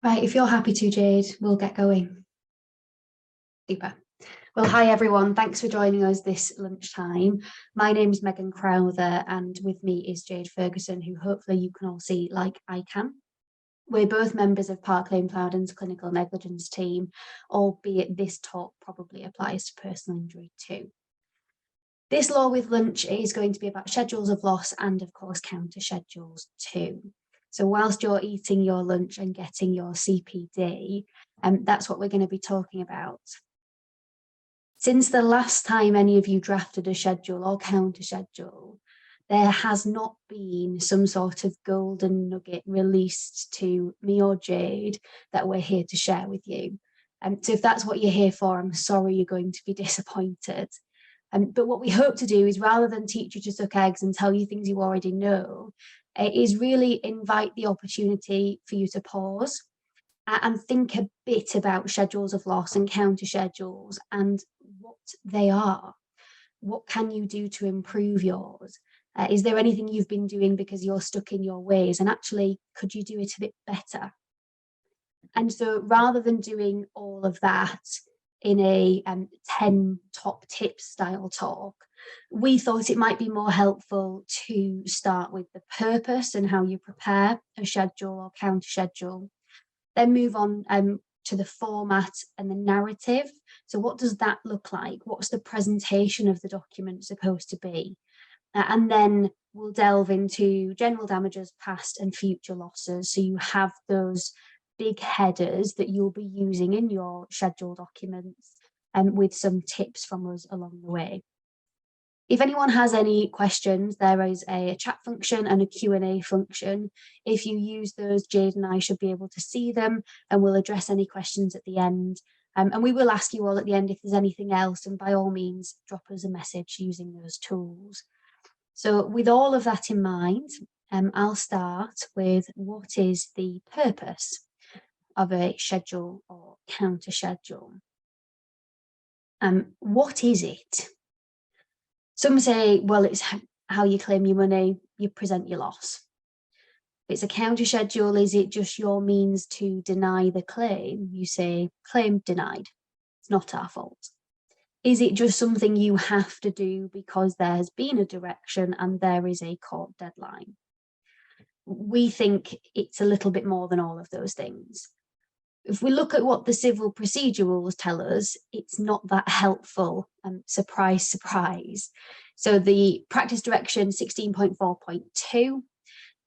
Right, if you're happy to, Jade, we'll get going. Super. Well, hi everyone. Thanks for joining us this lunchtime. My name's Megan Crowther, and with me is Jade Ferguson, who hopefully you can all see like I can. We're both members of Park Lane Plowden's clinical negligence team, albeit this talk probably applies to personal injury too. This Law with Lunch is going to be about schedules of loss and, of course, counter schedules too. So whilst you're eating your lunch and getting your CPD, that's what we're going to be talking about. Since the last time any of you drafted a schedule or counter schedule, there has not been some sort of golden nugget released to me or Jade that we're here to share with you. So if that's what you're here for, I'm sorry you're going to be disappointed. But what we hope to do is, rather than teach you to suck eggs and tell you things you already know, is really invite the opportunity for you to pause and think a bit about schedules of loss and counter schedules and what they are. What can you do to improve yours? Is there anything you've been doing because you're stuck in your ways? And actually, could you do it a bit better? And so rather than doing all of that in a 10 top tips style talk, we thought it might be more helpful to start with the purpose and how you prepare a schedule or counter schedule, then move on to the format and the narrative. So what does that look like? What's the presentation of the document supposed to be? And then we'll delve into general damages, past and future losses. So you have those big headers that you'll be using in your schedule documents and with some tips from us along the way. If anyone has any questions, there is a chat function and a Q&A function. If you use those, Jade and I should be able to see them, and we'll address any questions at the end. And we will ask you all at the end if there's anything else, and by all means, drop us a message using those tools. So with all of that in mind, I'll start with what is the purpose of a schedule or counter schedule. What is it? Some say, well, it's how you claim your money, you present your loss. If it's a counter schedule, is it just your means to deny the claim? You say, claim denied. It's not our fault. Is it just something you have to do because there has been a direction and there is a court deadline? We think it's a little bit more than all of those things. If we look at what the civil procedure rules tell us, it's not that helpful. Surprise, surprise. So the practice direction 16.4.2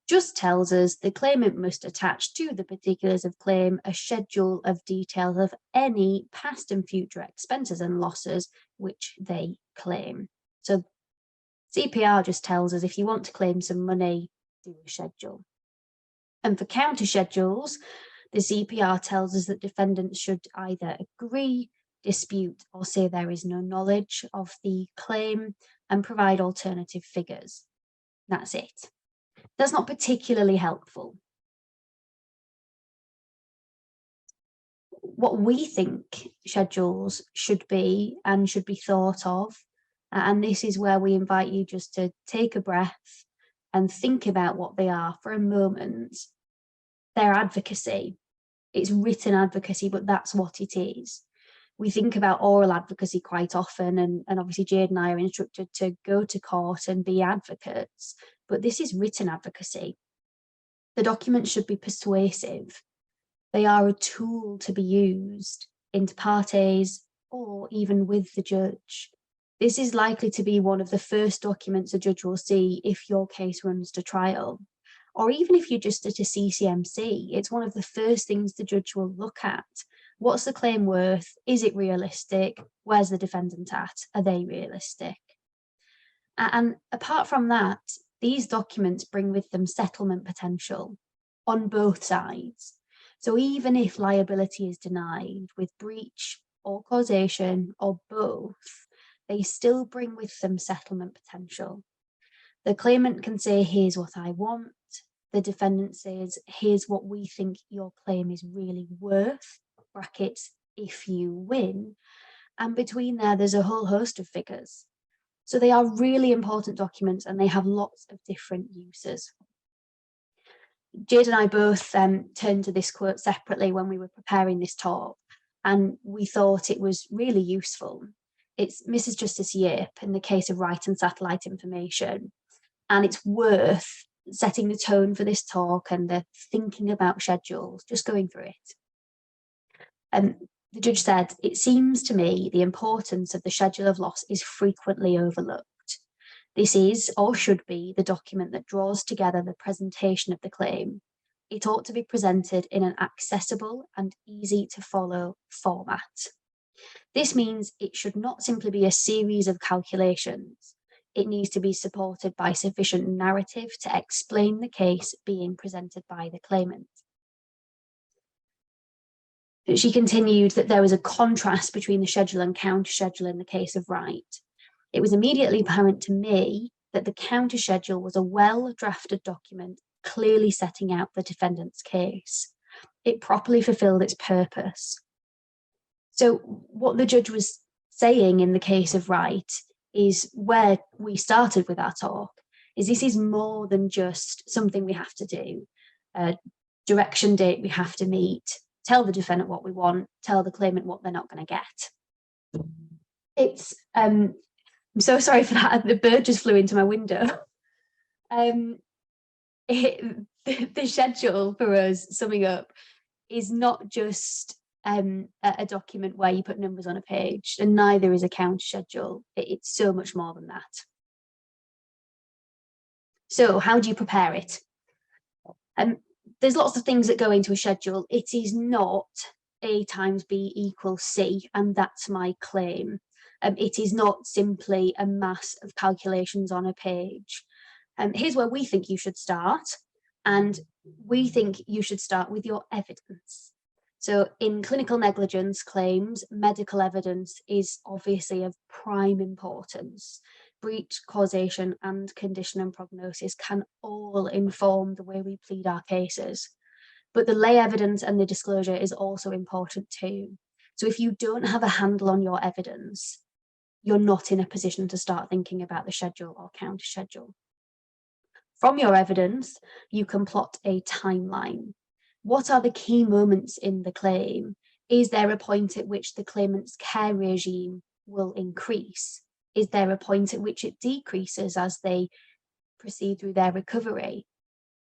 just tells us the claimant must attach to the particulars of claim a schedule of details of any past and future expenses and losses which they claim. So CPR just tells us if you want to claim some money, do a schedule. And for counter schedules, the CPR tells us that defendants should either agree, dispute, or say there is no knowledge of the claim and provide alternative figures. That's it. That's not particularly helpful. What we think schedules should be and should be thought of, and this is where we invite you just to take a breath and think about what they are for a moment. They're advocacy. It's written advocacy, but that's what it is. We think about oral advocacy quite often, and obviously Jade and I are instructed to go to court and be advocates, but this is written advocacy. The documents should be persuasive. They are a tool to be used inter partes or even with the judge. This is likely to be one of the first documents a judge will see if your case runs to trial. Or even if you're just at a CCMC, it's one of the first things the judge will look at. What's the claim worth? Is it realistic? Where's the defendant at? Are they realistic? And apart from that, these documents bring with them settlement potential on both sides. So even if liability is denied with breach or causation or both, they still bring with them settlement potential. The claimant can say, here's what I want. The defendant says, here's what we think your claim is really worth, brackets, if you win. And between there's a whole host of figures. So they are really important documents and they have lots of different uses. Jade and I both turned to this quote separately when we were preparing this talk, and we thought it was really useful. It's Mrs. Justice Yip in the case of right and satellite information, and it's worth setting the tone for this talk and the thinking about schedules, just going through it. The judge said, "It seems to me the importance of the schedule of loss is frequently overlooked. This is, or should be, the document that draws together the presentation of the claim. It ought to be presented in an accessible and easy to follow format. This means it should not simply be a series of calculations. It needs to be supported by sufficient narrative to explain the case being presented by the claimant." She continued that there was a contrast between the schedule and counter schedule in the case of Wright. "It was immediately apparent to me that the counter schedule was a well-drafted document clearly setting out the defendant's case. It properly fulfilled its purpose." So what the judge was saying in the case of Wright is where we started with our talk, is this is more than just something we have to do, a direction date we have to meet, tell the defendant what we want, tell the claimant what they're not going to get. It's, I'm so sorry for that, the bird just flew into my window. The schedule for us, summing up, is not just a document where you put numbers on a page, and neither is a counter schedule. It's so much more than that. So how do you prepare it? There's lots of things that go into a schedule. It is not A times B equals C, and that's my claim. It is not simply a mass of calculations on a page. Here's where we think you should start, and we think you should start with your evidence. So in clinical negligence claims, medical evidence is obviously of prime importance. Breach, causation, and condition and prognosis can all inform the way we plead our cases. But the lay evidence and the disclosure is also important too. So if you don't have a handle on your evidence, you're not in a position to start thinking about the schedule or counter schedule. From your evidence, you can plot a timeline. What are the key moments in the claim? Is there a point at which the claimant's care regime will increase? Is there a point at which it decreases as they proceed through their recovery?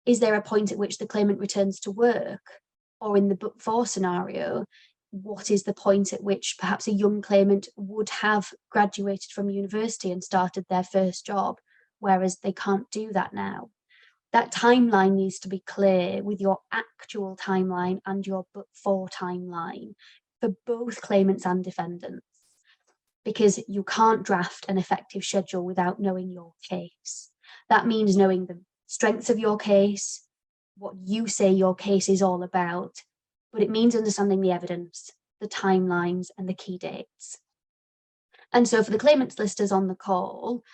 Is there a point at which the claimant returns to work? Or in the but-for scenario, what is the point at which perhaps a young claimant would have graduated from university and started their first job, whereas they can't do that now? That timeline needs to be clear with your actual timeline and your but-for timeline for both claimants and defendants, because you can't draft an effective schedule without knowing your case. That means knowing the strengths of your case, what you say your case is all about, but it means understanding the evidence, the timelines, and the key dates. And so for the claimants listers on the call,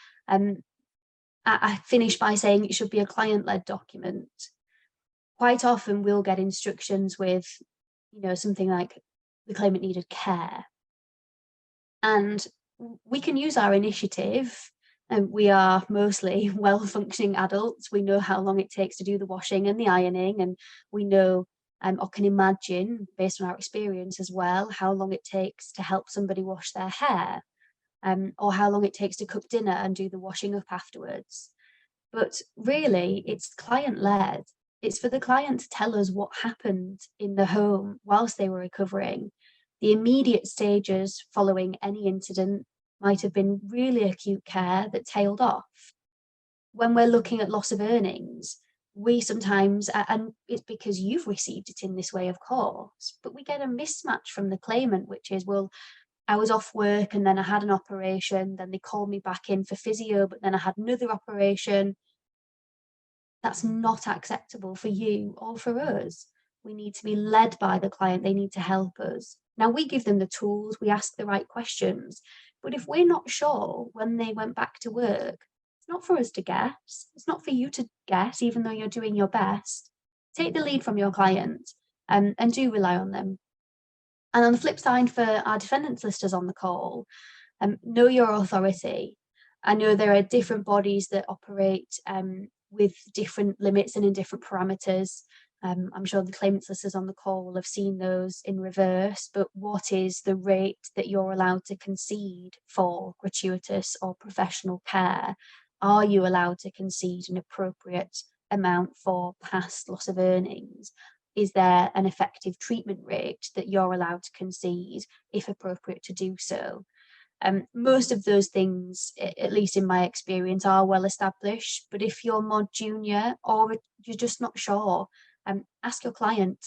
I finish by saying it should be a client-led document. Quite often we'll get instructions with, something like the claimant needed care. And we can use our initiative, and we are mostly well-functioning adults. We know how long it takes to do the washing and the ironing, and we know or can imagine, based on our experience as well, how long it takes to help somebody wash their hair, or how long it takes to cook dinner and do the washing up afterwards. But really, it's client-led. It's for the client to tell us what happened in the home whilst they were recovering. The immediate stages following any incident might have been really acute care that tailed off. When we're looking at loss of earnings, we sometimes, and it's because you've received it in this way, of course, but we get a mismatch from the claimant, which is, well, I was off work and then I had an operation, then they called me back in for physio, but then I had another operation. That's not acceptable for you or for us. We need to be led by the client. They need to help us. Now, we give them the tools, we ask the right questions, but if we're not sure when they went back to work, it's not for us to guess. It's not for you to guess, even though you're doing your best. Take the lead from your client, and do rely on them. And on the flip side, for our defendants listers on the call, know your authority. I know there are different bodies that operate with different limits and in different parameters. I'm sure the claimant solicitors on the call will have seen those in reverse, but what is the rate that you're allowed to concede for gratuitous or professional care? Are you allowed to concede an appropriate amount for past loss of earnings? Is there an effective treatment rate that you're allowed to concede, if appropriate to do so? Most of those things, at least in my experience, are well established, but if you're more junior or you're just not sure, ask your client.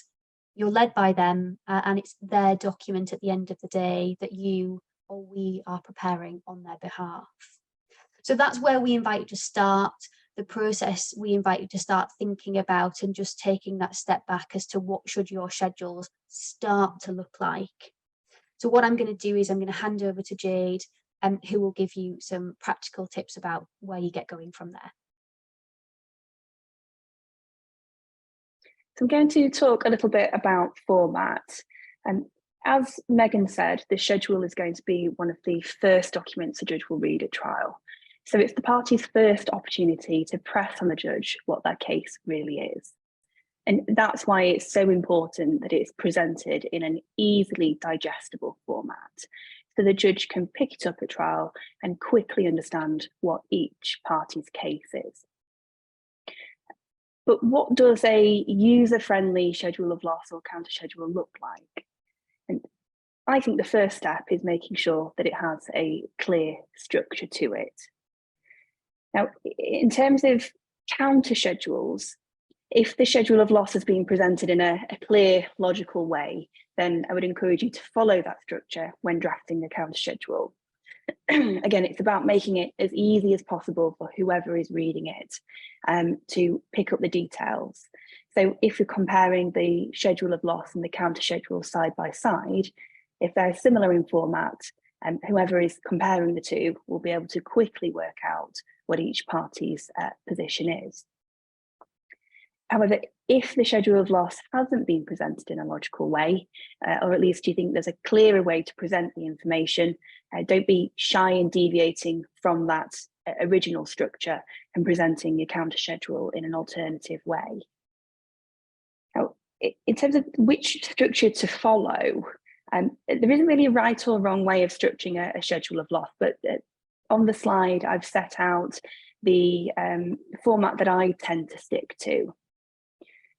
You're led by them, and it's their document at the end of the day that you or we are preparing on their behalf. So that's where we invite you to start the process. We invite you to start thinking about and just taking that step back as to what should your schedules start to look like. So what I'm going to do is I'm going to hand over to Jade, who will give you some practical tips about where you get going from there. So I'm going to talk a little bit about format. As Megan said, the schedule is going to be one of the first documents the judge will read at trial. So it's the party's first opportunity to press on the judge what their case really is. And that's why it's so important that it's presented in an easily digestible format, so the judge can pick it up at trial and quickly understand what each party's case is. But what does a user-friendly schedule of loss or counter schedule look like? And I think the first step is making sure that it has a clear structure to it. Now, in terms of counter schedules, if the schedule of loss has been presented in a clear, logical way, then I would encourage you to follow that structure when drafting the counter schedule. Again, it's about making it as easy as possible for whoever is reading it to pick up the details. So if you're comparing the schedule of loss and the counter schedule side by side, if they're similar in format, whoever is comparing the two will be able to quickly work out what each party's position is. However, if the schedule of loss hasn't been presented in a logical way, or at least you think there's a clearer way to present the information, don't be shy in deviating from that original structure and presenting your counter schedule in an alternative way. Now, in terms of which structure to follow, there isn't really a right or wrong way of structuring a schedule of loss, but on the slide, I've set out the format that I tend to stick to.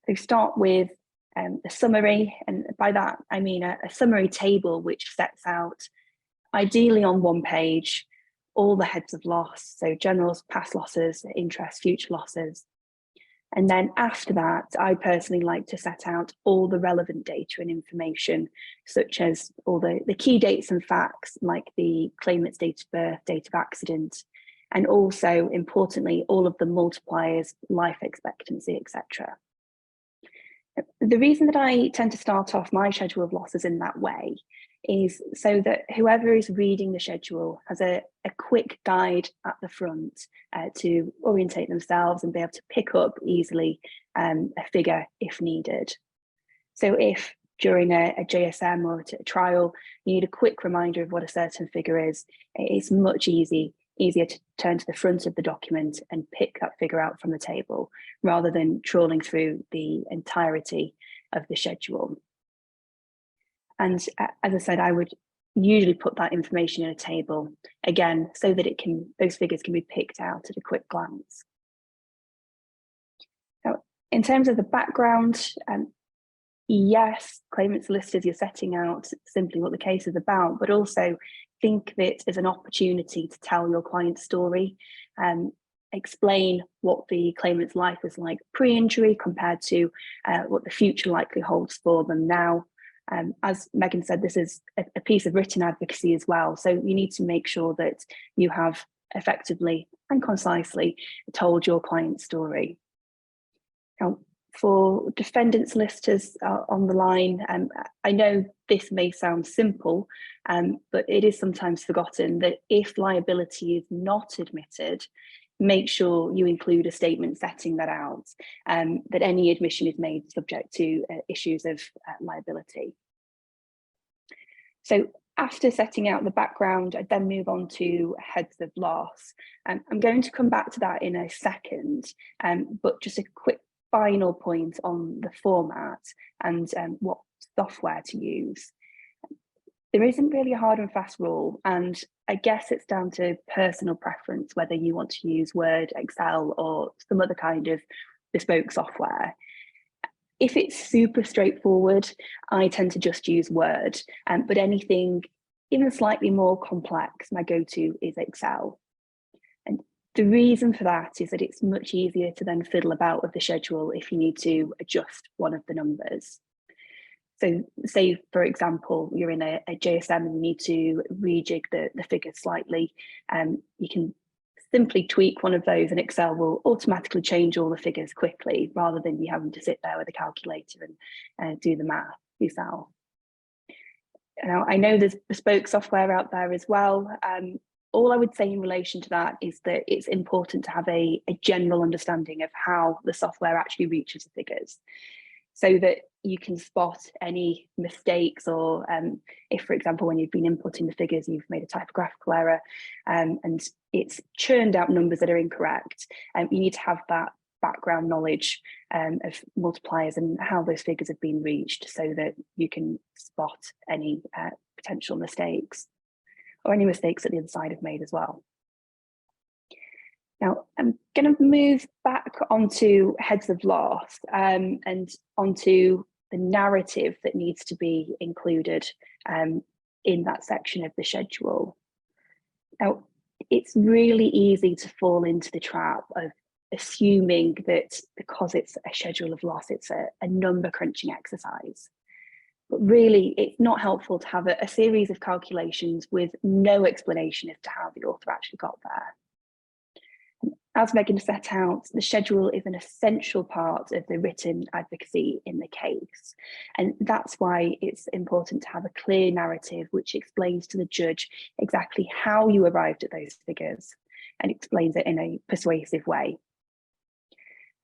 So start with a summary, and by that I mean a summary table which sets out, ideally on one page, all the heads of loss, so generals, past losses, interest, future losses. And then after that, I personally like to set out all the relevant data and information, such as all the key dates and facts, like the claimant's date of birth, date of accident, and also, importantly, all of the multipliers, life expectancy, etc. The reason that I tend to start off my schedule of losses in that way is so that whoever is reading the schedule has a quick guide at the front to orientate themselves and be able to pick up easily a figure if needed. So if during a JSM or a trial, you need a quick reminder of what a certain figure is, it's much easier to turn to the front of the document and pick that figure out from the table, rather than trawling through the entirety of the schedule. And as I said, I would usually put that information in a table, again, so that those figures can be picked out at a quick glance. Now, in terms of the background, yes, claimant solicitors, you're setting out simply what the case is about, but also think of it as an opportunity to tell your client's story, explain what the claimant's life was like pre-injury compared to what the future likely holds for them now. As Megan said, this is a piece of written advocacy as well, so you need to make sure that you have effectively and concisely told your client's story. Now, for defendant solicitors on the line, I know this may sound simple, but it is sometimes forgotten that if liability is not admitted, make sure you include a statement setting that out, that any admission is made subject to issues of liability. So After setting out the background, I then move on to heads of loss. I'm going to come back to that in a second, but just a quick final point on the format and what software to use. There isn't really a hard and fast rule, and I guess it's down to personal preference whether you want to use Word, Excel, or some other kind of bespoke software. If it's super straightforward, I tend to just use Word, but anything even slightly more complex, my go-to is Excel. And the reason for that is that it's much easier to then fiddle about with the schedule if you need to adjust one of the numbers. So say, for example, you're in a JSM and you need to rejig the figures slightly, you can simply tweak one of those and Excel will automatically change all the figures quickly rather than you having to sit there with a calculator and do the math yourself. Now, I know there's bespoke software out there as well. All I would say in relation to that is that it's important to have a general understanding of how the software actually reaches the figures, so that you can spot any mistakes, or if, for example, when you've been inputting the figures, you've made a typographical error and it's churned out numbers that are incorrect, you need to have that background knowledge of multipliers and how those figures have been reached, so that you can spot any potential mistakes or any mistakes that the other side have made as well. Now, I'm going to move back onto heads of loss and onto the narrative that needs to be included in that section of the schedule. Now, it's really easy to fall into the trap of assuming that because it's a schedule of loss, it's a number crunching exercise. But really, it's not helpful to have a series of calculations with no explanation as to how the author actually got there. As Megan set out, the schedule is an essential part of the written advocacy in the case. And that's why it's important to have a clear narrative which explains to the judge exactly how you arrived at those figures and explains it in a persuasive way.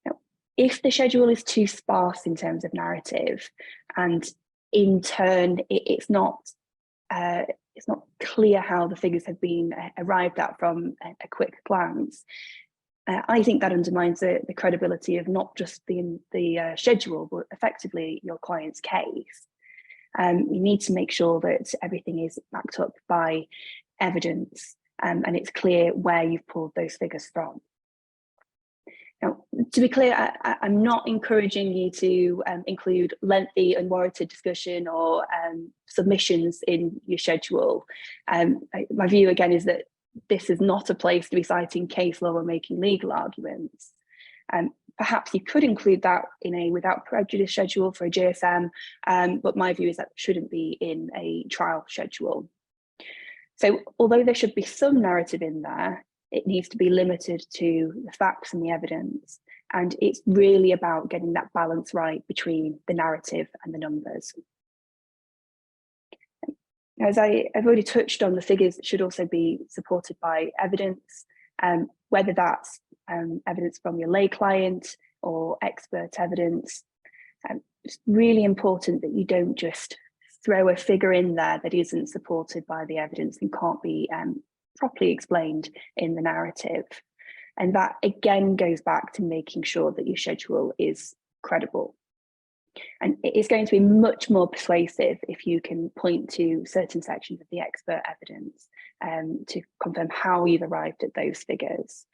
Now, if the schedule is too sparse in terms of narrative, and in turn, it's not clear how the figures have been arrived at from a quick glance, I think that undermines the credibility of not just the schedule, but effectively your client's case. You need to make sure that everything is backed up by evidence and it's clear where you've pulled those figures from. Now, to be clear, I'm not encouraging you to include lengthy, unwarranted discussion or submissions in your schedule. My view, again, is that this is not a place to be citing case law or making legal arguments. Perhaps you could include that in a without prejudice schedule for a JSM, but my view is that shouldn't be in a trial schedule. So although there should be some narrative in there, it needs to be limited to the facts and the evidence. And it's really about getting that balance right between the narrative and the numbers. As I've already touched on, the figures should also be supported by evidence, whether that's evidence from your lay client or expert evidence. It's really important that you don't just throw a figure in there that isn't supported by the evidence and can't be properly explained in the narrative. And that again goes back to making sure that your schedule is credible. And it's going to be much more persuasive if you can point to certain sections of the expert evidence to confirm how you've arrived at those figures.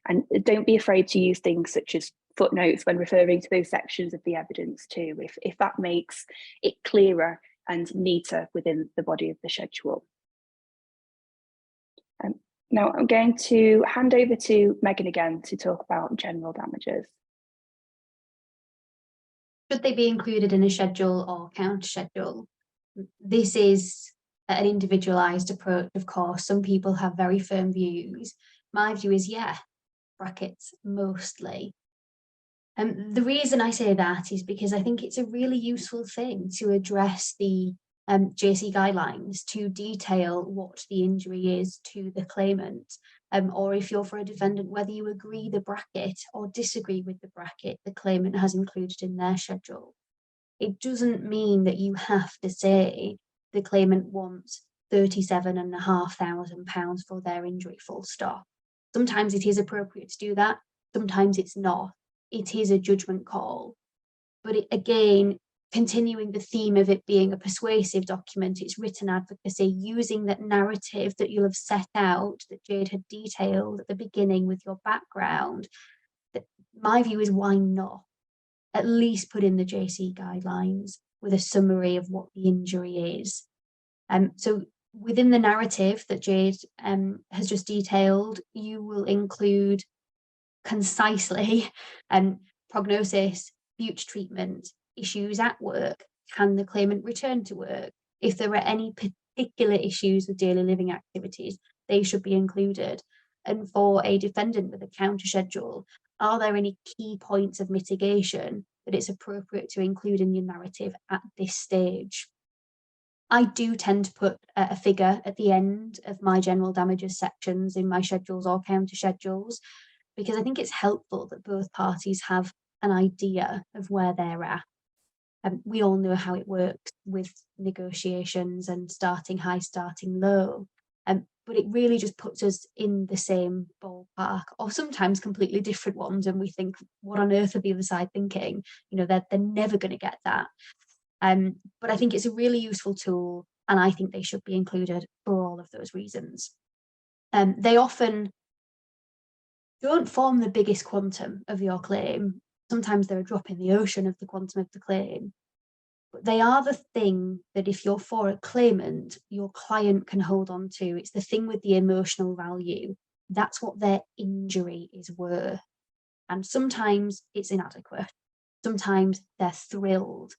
And don't be afraid to use things such as footnotes when referring to those sections of the evidence too, if that makes it clearer and neater within the body of the schedule. Now I'm going to hand over to Megan again to talk about general damages. Should they be included in a schedule or counter schedule? This is an individualised approach, of course. Some people have very firm views. My view is, yeah, brackets mostly. The reason I say that is because I think it's a really useful thing to address the JC guidelines to detail what the injury is to the claimant, or if you're for a defendant, whether you agree the bracket or disagree with the bracket the claimant has included in their schedule. It doesn't mean that you have to say the claimant wants £37,500 for their injury, full stop. Sometimes it is appropriate to do that, sometimes it's not. It is a judgment call. But again, continuing the theme of it being a persuasive document, it's written advocacy using that narrative that you'll have set out, that Jade had detailed at the beginning with your background. That my view is, why not? At least put in the JC guidelines with a summary of what the injury is. So within the narrative that Jade has just detailed, you will include concisely prognosis, future treatment, issues at work, can the claimant return to work? If there are any particular issues with daily living activities, they should be included. And for a defendant with a counter schedule, are there any key points of mitigation that it's appropriate to include in your narrative at this stage? I do tend to put a figure at the end of my general damages sections in my schedules or counter schedules, because I think it's helpful that both parties have an idea of where they're at. We all know how it works with negotiations and starting high, starting low, but it really just puts us in the same ballpark, or sometimes completely different ones, and we think, what on earth are the other side thinking? You know, they're never going to get that. But I think it's a really useful tool, and I think they should be included for all of those reasons. They often don't form the biggest quantum of your claim. Sometimes they're a drop in the ocean of the quantum of the claim, but they are the thing that if you're for a claimant, your client can hold on to. It's the thing with the emotional value. That's what their injury is worth. And sometimes it's inadequate. Sometimes they're thrilled.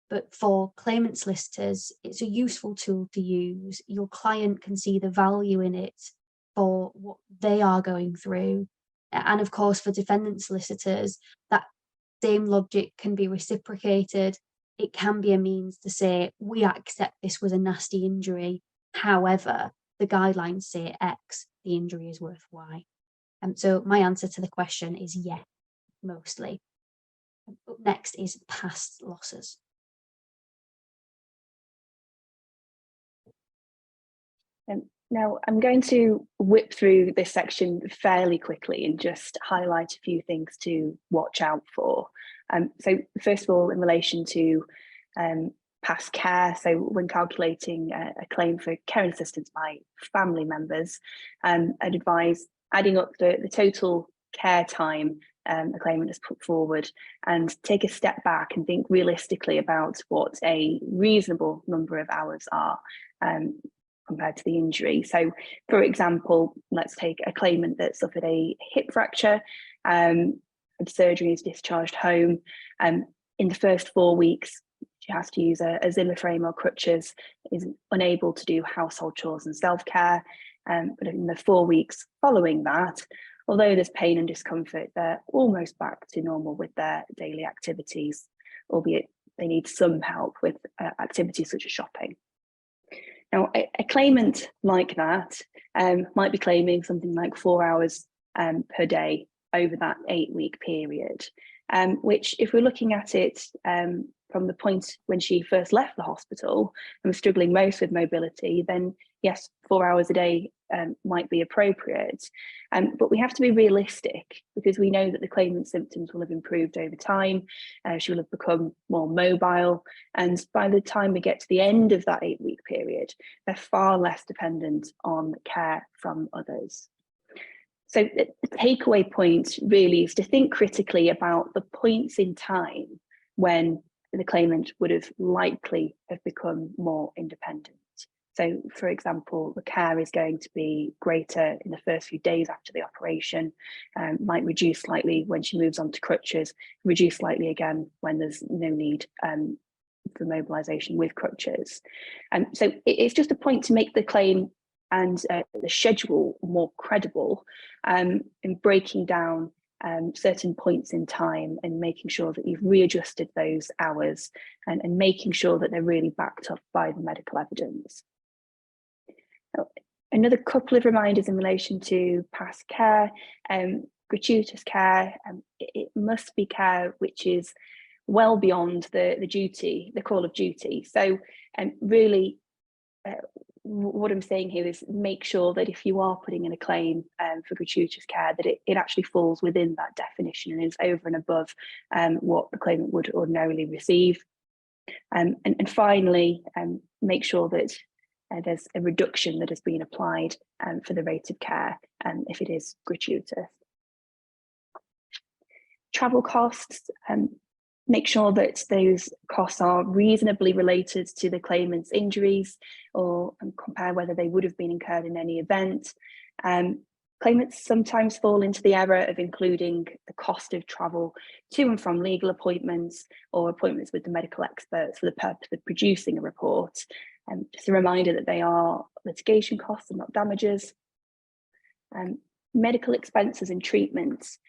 But for claimant solicitors, it's a useful tool to use. Your client can see the value in it for what they are going through. And of course, for defendant solicitors, that same logic can be reciprocated. It can be a means to say, we accept this was a nasty injury. However, the guidelines say X, the injury is worth Y. So my answer to the question is yes, mostly. Up next is past losses. Now, I'm going to whip through this section fairly quickly and just highlight a few things to watch out for. So first of all, in relation to past care, so when calculating a claim for care and assistance by family members, I'd advise adding up the total care time a claimant has put forward, and take a step back and think realistically about what a reasonable number of hours are compared to the injury. So, for example, let's take a claimant that suffered a hip fracture, had surgery, is discharged home. In the first 4 weeks, she has to use a Zimmer frame or crutches, is unable to do household chores and self-care. But in the 4 weeks following that, although there's pain and discomfort, they're almost back to normal with their daily activities, albeit they need some help with activities such as shopping. Now, a claimant like that might be claiming something like 4 hours per day over that 8-week period, which, if we're looking at it from the point when she first left the hospital and was struggling most with mobility, then yes, 4 hours a day might be appropriate. But we have to be realistic, because we know that the claimant's symptoms will have improved over time. She will have become more mobile. And by the time we get to the end of that 8-week period, they're far less dependent on care from others. So the takeaway point really is to think critically about the points in time when the claimant would have likely have become more independent. So, for example, the care is going to be greater in the first few days after the operation, might reduce slightly when she moves on to crutches, reduce slightly again when there's no need for mobilisation with crutches. So it's just a point to make the claim and the schedule more credible in breaking down certain points in time and making sure that you've readjusted those hours and making sure that they're really backed up by the medical evidence. Another couple of reminders in relation to past care, gratuitous care. It must be care which is well beyond the duty, the call of duty. So really, what I'm saying here is make sure that if you are putting in a claim for gratuitous care, that it actually falls within that definition and is over and above what the claimant would ordinarily receive. And finally, make sure that there's a reduction that has been applied for the rate of care if it is gratuitous. Travel costs, make sure that those costs are reasonably related to the claimant's injuries, or compare whether they would have been incurred in any event. Claimants sometimes fall into the error of including the cost of travel to and from legal appointments or appointments with the medical experts for the purpose of producing a report. Just a reminder that they are litigation costs and not damages. Medical expenses and treatments.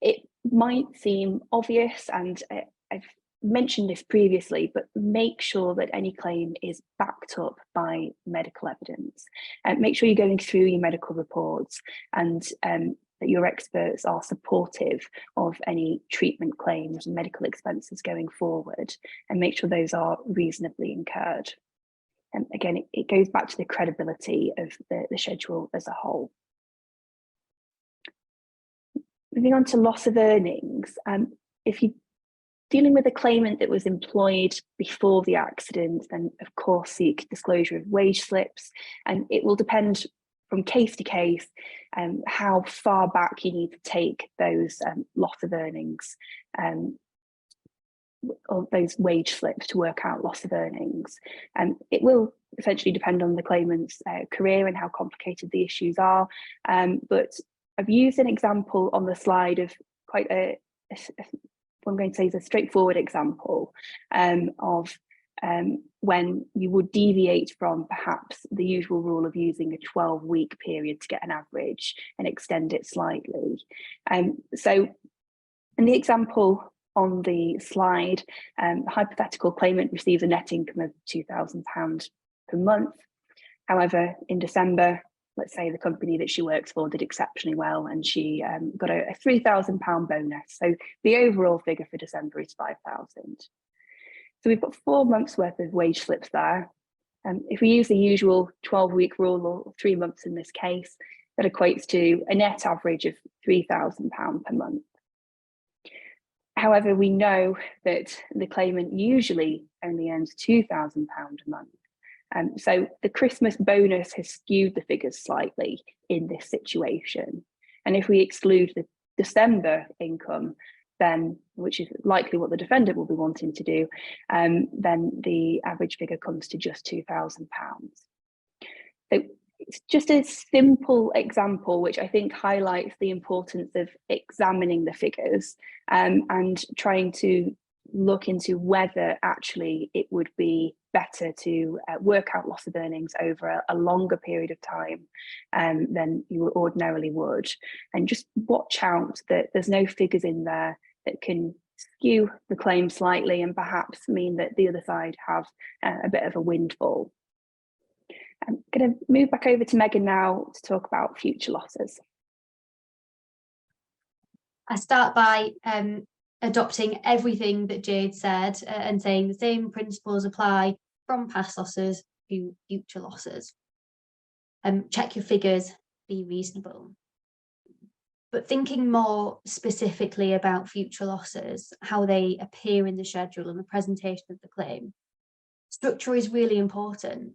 It might seem obvious, and I've mentioned this previously, but make sure that any claim is backed up by medical evidence. Make sure you're going through your medical reports and that your experts are supportive of any treatment claims and medical expenses going forward, and make sure those are reasonably incurred. And again, it goes back to the credibility of the schedule as a whole. Moving on to loss of earnings, if you're dealing with a claimant that was employed before the accident, then of course seek disclosure of wage slips, and it will depend from case to case how far back you need to take those loss of earnings or those wage slips to work out loss of earnings. It will essentially depend on the claimant's career and how complicated the issues are, but I've used an example on the slide of quite what I'm going to say is a straightforward example of when you would deviate from perhaps the usual rule of using a 12-week period to get an average and extend it slightly. So in the example on the slide, the hypothetical claimant receives a net income of £2,000 per month. However, in December, let's say the company that she works for did exceptionally well and she got a £3,000 bonus. So the overall figure for December is 5,000. So we've got 4 months worth of wage slips there. If we use the usual 12-week rule, or 3 months in this case, that equates to a net average of £3,000 per month. However, we know that the claimant usually only earns £2,000 a month. So the Christmas bonus has skewed the figures slightly in this situation. And if we exclude the December income, then, which is likely what the defendant will be wanting to do, then the average figure comes to just £2,000. So it's just a simple example, which I think highlights the importance of examining the figures and trying to look into whether actually it would be better to work out loss of earnings over a longer period of time than you ordinarily would, and just watch out that there's no figures in there that can skew the claim slightly and perhaps mean that the other side have a bit of a windfall. I'm going to move back over to Megan now to talk about future losses. I start by adopting everything that Jade said and saying the same principles apply from past losses to future losses. Check your figures, be reasonable. But thinking more specifically about future losses, how they appear in the schedule and the presentation of the claim, structure is really important.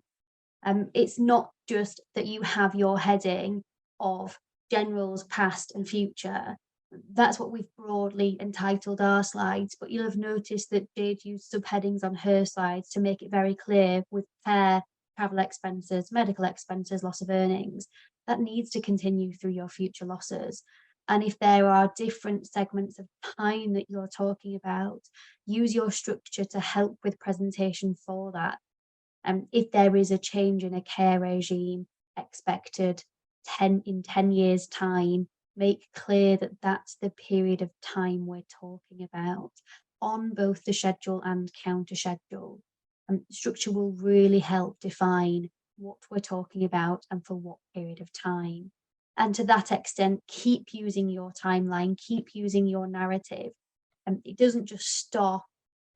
It's not just that you have your heading of generals, past and future. That's what we've broadly entitled our slides, but you'll have noticed that Jade used subheadings on her slides to make it very clear with care, travel expenses, medical expenses, loss of earnings. That needs to continue through your future losses. And if there are different segments of time that you're talking about, use your structure to help with presentation for that. If there is a change in a care regime expected in 10 years' time, make clear that that's the period of time we're talking about on both the schedule and counter schedule. Structure will really help define what we're talking about and for what period of time. And to that extent, keep using your timeline, keep using your narrative. It doesn't just stop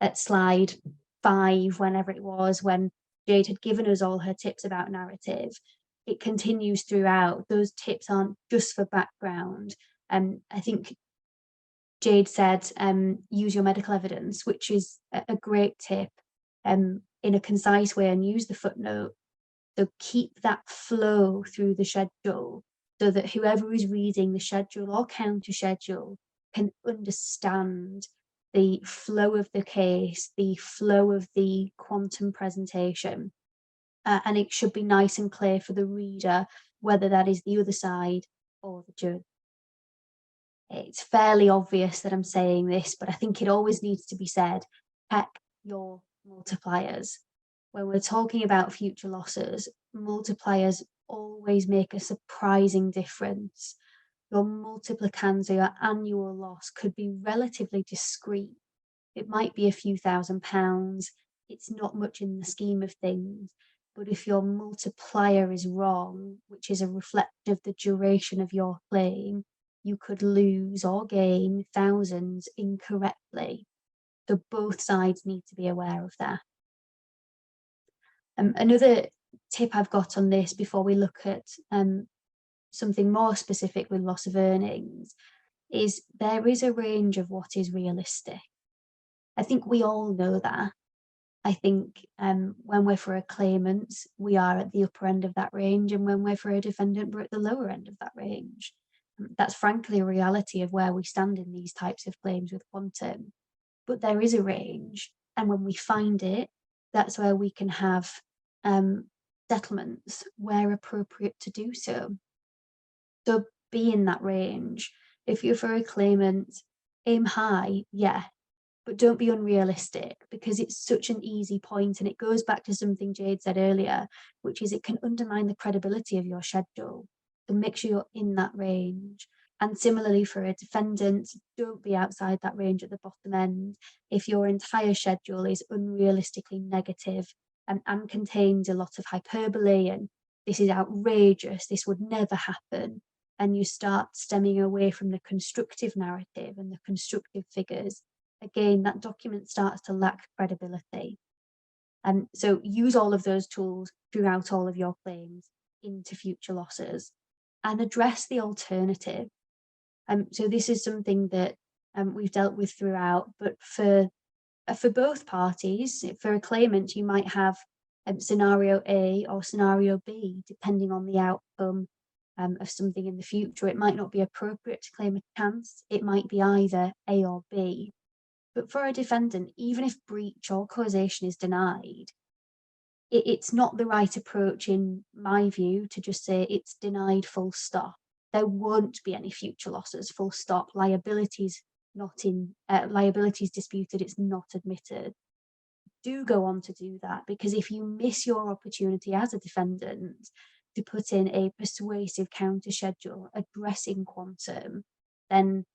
at slide 5, whenever it was, when Jade had given us all her tips about narrative, it continues throughout. Those tips aren't just for background. I think Jade said, use your medical evidence, which is a great tip, in a concise way, and use the footnote. So keep that flow through the schedule so that whoever is reading the schedule or counter schedule can understand the flow of the case, the flow of the quantum presentation. And it should be nice and clear for the reader, whether that is the other side or the judge. It's fairly obvious that I'm saying this, but I think it always needs to be said, check your multipliers. When we're talking about future losses, multipliers always make a surprising difference. Your multiplicand, or your annual loss, could be relatively discreet. It might be a few £1,000s. It's not much in the scheme of things. But if your multiplier is wrong, which is a reflection of the duration of your claim, you could lose or gain thousands incorrectly. So both sides need to be aware of that. Another tip I've got on this before we look at something more specific with loss of earnings is there is a range of what is realistic. I think we all know that. I think when we're for a claimant, we are at the upper end of that range, and when we're for a defendant, we're at the lower end of that range. That's frankly a reality of where we stand in these types of claims with quantum. But there is a range, and when we find it, that's where we can have settlements where appropriate to do so. So be in that range. If you're for a claimant, aim high, yeah, but don't be unrealistic, because it's such an easy point, and it goes back to something Jade said earlier, which is it can undermine the credibility of your schedule. So make sure you're in that range. And similarly for a defendant, don't be outside that range at the bottom end. If your entire schedule is unrealistically negative and contains a lot of hyperbole, and this is outrageous, this would never happen, and you start stemming away from the constructive narrative and the constructive figures, again, that document starts to lack credibility. And so use all of those tools throughout all of your claims into future losses, and address the alternative. So this is something that we've dealt with throughout, but for both parties, for a claimant, you might have scenario A or scenario B, depending on the outcome of something in the future. It might not be appropriate to claim a chance. It might be either A or B. But for a defendant, even if breach or causation is denied, it's not the right approach, in my view, to just say it's denied, full stop. There won't be any future losses, full stop. Liabilities disputed, it's not admitted. Do go on to do that, because if you miss your opportunity as a defendant to put in a persuasive counter schedule addressing quantum, then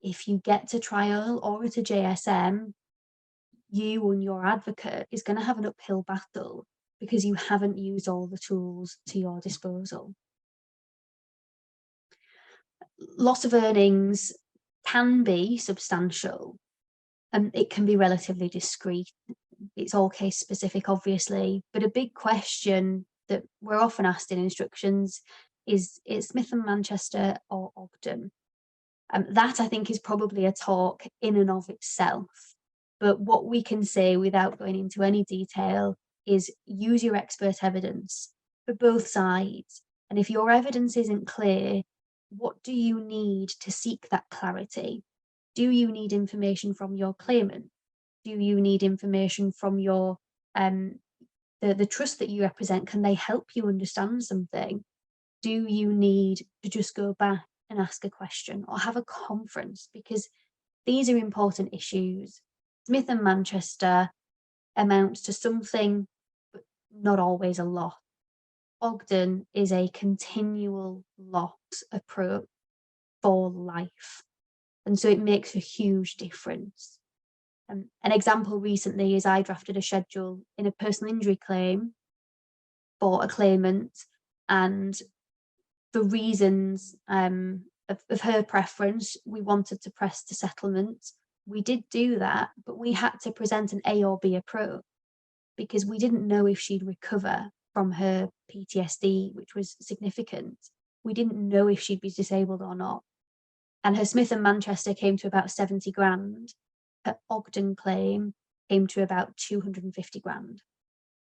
if you get to trial or at a JSM, you and your advocate is going to have an uphill battle because you haven't used all the tools to your disposal. Loss of earnings can be substantial, and it can be relatively discreet. It's all case specific, obviously, but a big question that we're often asked in instructions is Smith & Manchester or Ogden? That, I think, is probably a talk in and of itself. But what we can say without going into any detail is use your expert evidence for both sides. And if your evidence isn't clear, what do you need to seek that clarity? Do you need information from your claimant? Do you need information from your the trust that you represent? Can they help you understand something? Do you need to just go back and ask a question or have a conference? Because these are important issues. Smith & Manchester amounts to something, but not always a lot. Ogden is a continual loss approach for life. And so it makes a huge difference. An example recently is I drafted a schedule in a personal injury claim for a claimant, and for reasons of her preference, we wanted to press to settlement. We did do that, but we had to present an A or B approach, because we didn't know if she'd recover from her PTSD, which was significant. We didn't know if she'd be disabled or not. And her Smith and Manchester came to about 70 grand. Her Ogden claim came to about 250 grand.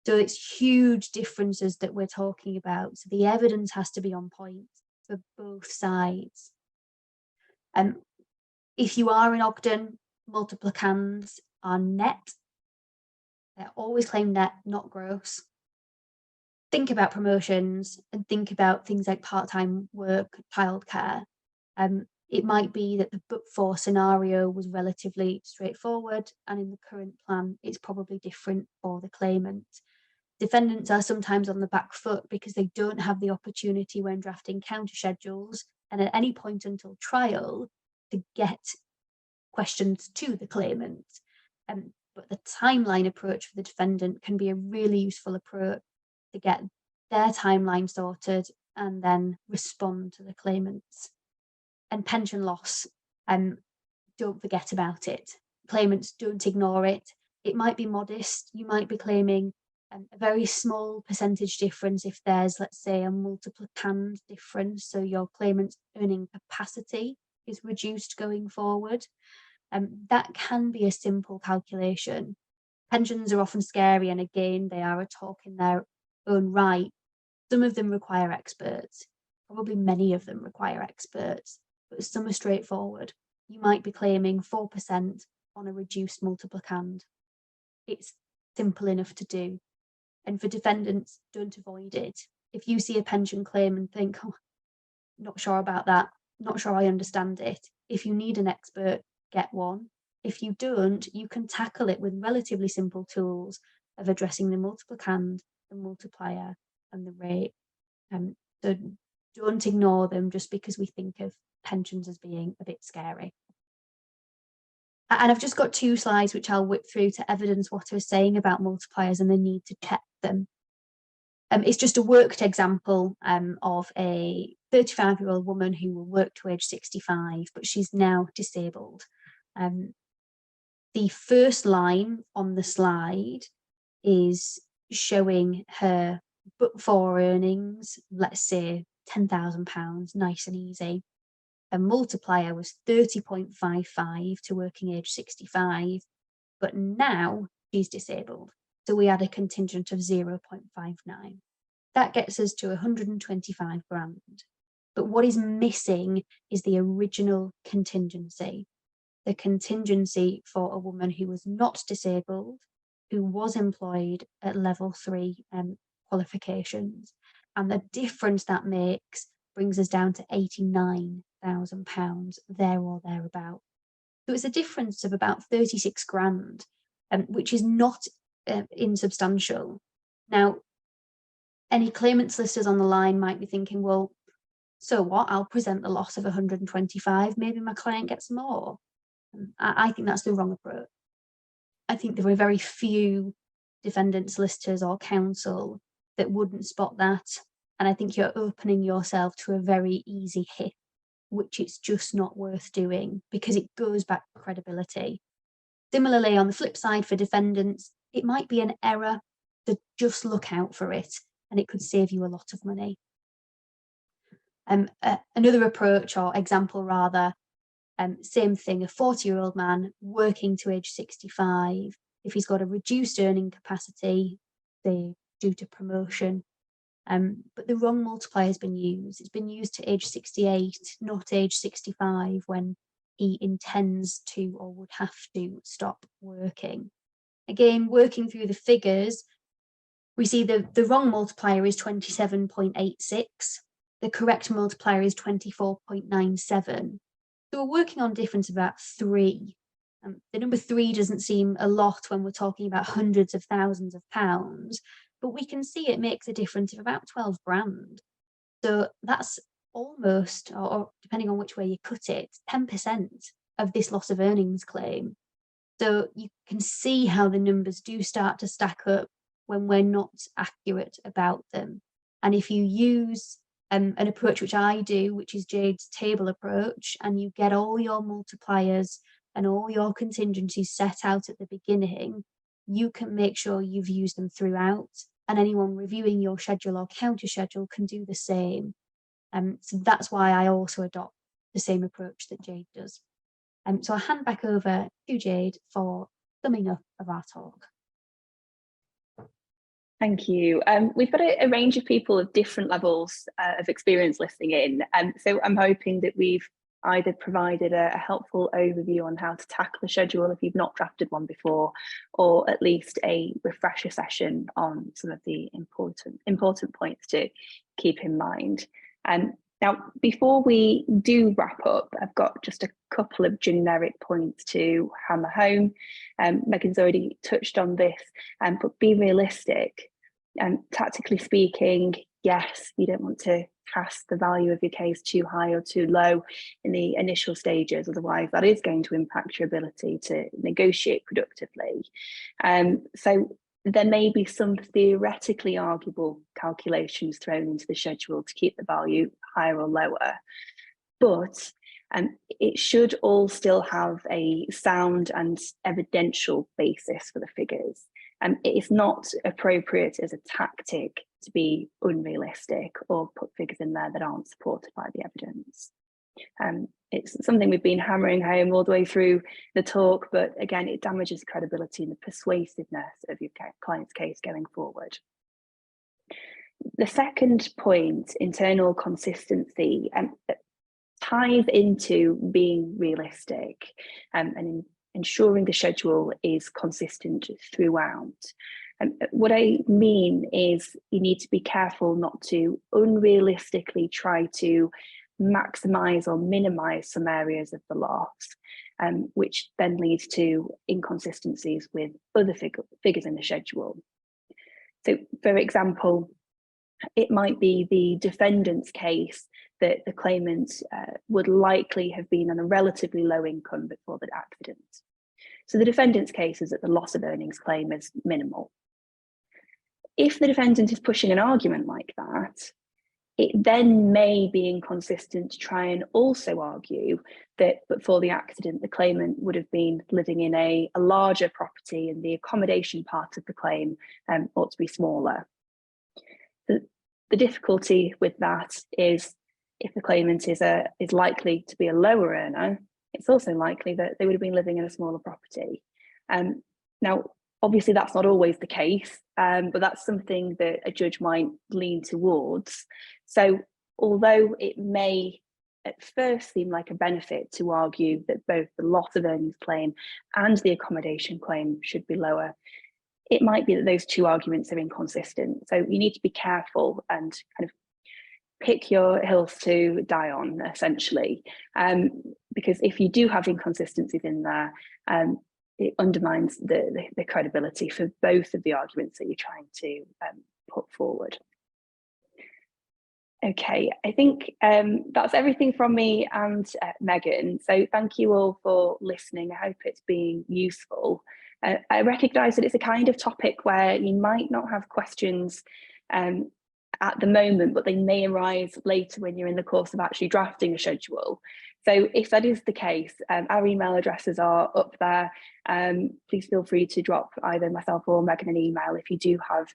So it's huge differences that we're talking about. So the evidence has to be on point for both sides. If you are in Ogden, multiplicans are net. They're always claimed net, not gross. Think about promotions and think about things like part-time work, childcare. It might be that the but-for scenario was relatively straightforward, and in the current plan, it's probably different for the claimant. Defendants are sometimes on the back foot because they don't have the opportunity when drafting counter schedules and at any point until trial to get questions to the claimant. But the timeline approach for the defendant can be a really useful approach to get their timeline sorted and then respond to the claimants. And pension loss, don't forget about it. Claimants, don't ignore it. It might be modest. You might be claiming a very small percentage difference if there's, let's say, a multiplicand difference. So your claimant's earning capacity is reduced going forward. That can be a simple calculation. Pensions are often scary, and again, they are a talk in their own right. Some of them require experts. Probably many of them require experts, but some are straightforward. You might be claiming 4% on a reduced multiplicand. It's simple enough to do. And for defendants, don't avoid it. If you see a pension claim and think, oh, not sure about that, not sure I understand it, if you need an expert, get one. If you don't, you can tackle it with relatively simple tools of addressing the multiplicand, the multiplier, and the rate. So don't ignore them just because we think of pensions as being a bit scary. And I've just got 2 slides which I'll whip through to evidence what I was saying about multipliers and the need to check them. It's just a worked example of a 35-year-old woman who will work to age 65, but she's now disabled. The first line on the slide is showing her but-for earnings, let's say £10,000, nice and easy. A multiplier was 30.55 to working age 65, but now she's disabled. So we add a contingent of 0.59. That gets us to 125 grand. But what is missing is the original contingency. The contingency for a woman who was not disabled, who was employed at level 3 qualifications. And the difference that makes brings us down to £89,000, there or thereabout. So it's a difference of about 36 grand, which is not insubstantial. Now, any claimant solicitors on the line might be thinking, well, so what? I'll present the loss of 125, maybe my client gets more. I think that's the wrong approach. I think there are very few defendant solicitors or counsel that wouldn't spot that. And I think you're opening yourself to a very easy hit, which it's just not worth doing because it goes back to credibility. Similarly, on the flip side for defendants, it might be an error, to just look out for it and it could save you a lot of money. Another approach or example rather, same thing, a 40-year-old man working to age 65, if he's got a reduced earning capacity, say due to promotion, but the wrong multiplier has been used. It's been used to age 68, not age 65, when he intends to or would have to stop working. Again, working through the figures, we see the wrong multiplier is 27.86. The correct multiplier is 24.97. So we're working on a difference of about 3. The number 3 doesn't seem a lot when we're talking about hundreds of thousands of pounds, but we can see it makes a difference of about 12 grand. So that's almost, or depending on which way you cut it, 10% of this loss of earnings claim. So you can see how the numbers do start to stack up when we're not accurate about them. And if you use an approach which I do, which is Jade's table approach, and you get all your multipliers and all your contingencies set out at the beginning, you can make sure you've used them throughout, and anyone reviewing your schedule or counter schedule can do the same. So that's why I also adopt the same approach that Jade does. So I'll hand back over to Jade for summing up of our talk. Thank you. We've got a range of people of different levels of experience listening in. So I'm hoping that we've either provided a helpful overview on how to tackle a schedule if you've not drafted one before, or at least a refresher session on some of the important points to keep in mind. Now, before we do wrap up, I've got just a couple of generic points to hammer home. Megan's already touched on this, but be realistic. Tactically speaking, yes, you don't want to cast the value of your case too high or too low in the initial stages, otherwise that is going to impact your ability to negotiate productively. So there may be some theoretically arguable calculations thrown into the schedule to keep the value higher or lower, but it should all still have a sound and evidential basis for the figures. It is not appropriate as a tactic to be unrealistic or put figures in there that aren't supported by the evidence. It's something we've been hammering home all the way through the talk, but again, it damages the credibility and the persuasiveness of your client's case going forward. The second point, internal consistency, ties into being realistic and ensuring the schedule is consistent throughout. What I mean is you need to be careful not to unrealistically try to maximize or minimize some areas of the loss, which then leads to inconsistencies with other figures in the schedule. So, for example, it might be the defendant's case that the claimant would likely have been on a relatively low income before the accident. So the defendant's case is that the loss of earnings claim is minimal. If the defendant is pushing an argument like that, it then may be inconsistent to try and also argue that before the accident, the claimant would have been living in a larger property and the accommodation part of the claim ought to be smaller. The difficulty with that is if the claimant is likely to be a lower earner, it's also likely that they would have been living in a smaller property. Now, obviously that's not always the case, but that's something that a judge might lean towards. So although it may at first seem like a benefit to argue that both the loss of earnings claim and the accommodation claim should be lower, it might be that those two arguments are inconsistent. So you need to be careful and kind of pick your hills to die on, essentially, because if you do have inconsistencies in there, it undermines the credibility for both of the arguments that you're trying to put forward. Okay, I think that's everything from me and Megan. So thank you all for listening. I hope it's been useful. I recognise that it's a kind of topic where you might not have questions at the moment, but they may arise later when you're in the course of actually drafting a schedule. So if that is the case, our email addresses are up there. Please feel free to drop either myself or Megan an email if you do have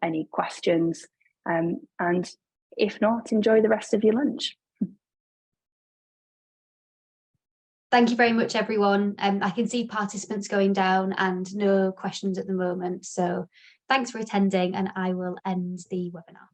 any questions. And if not, enjoy the rest of your lunch. Thank you very much, everyone. I can see participants going down and no questions at the moment. So thanks for attending, and I will end the webinar.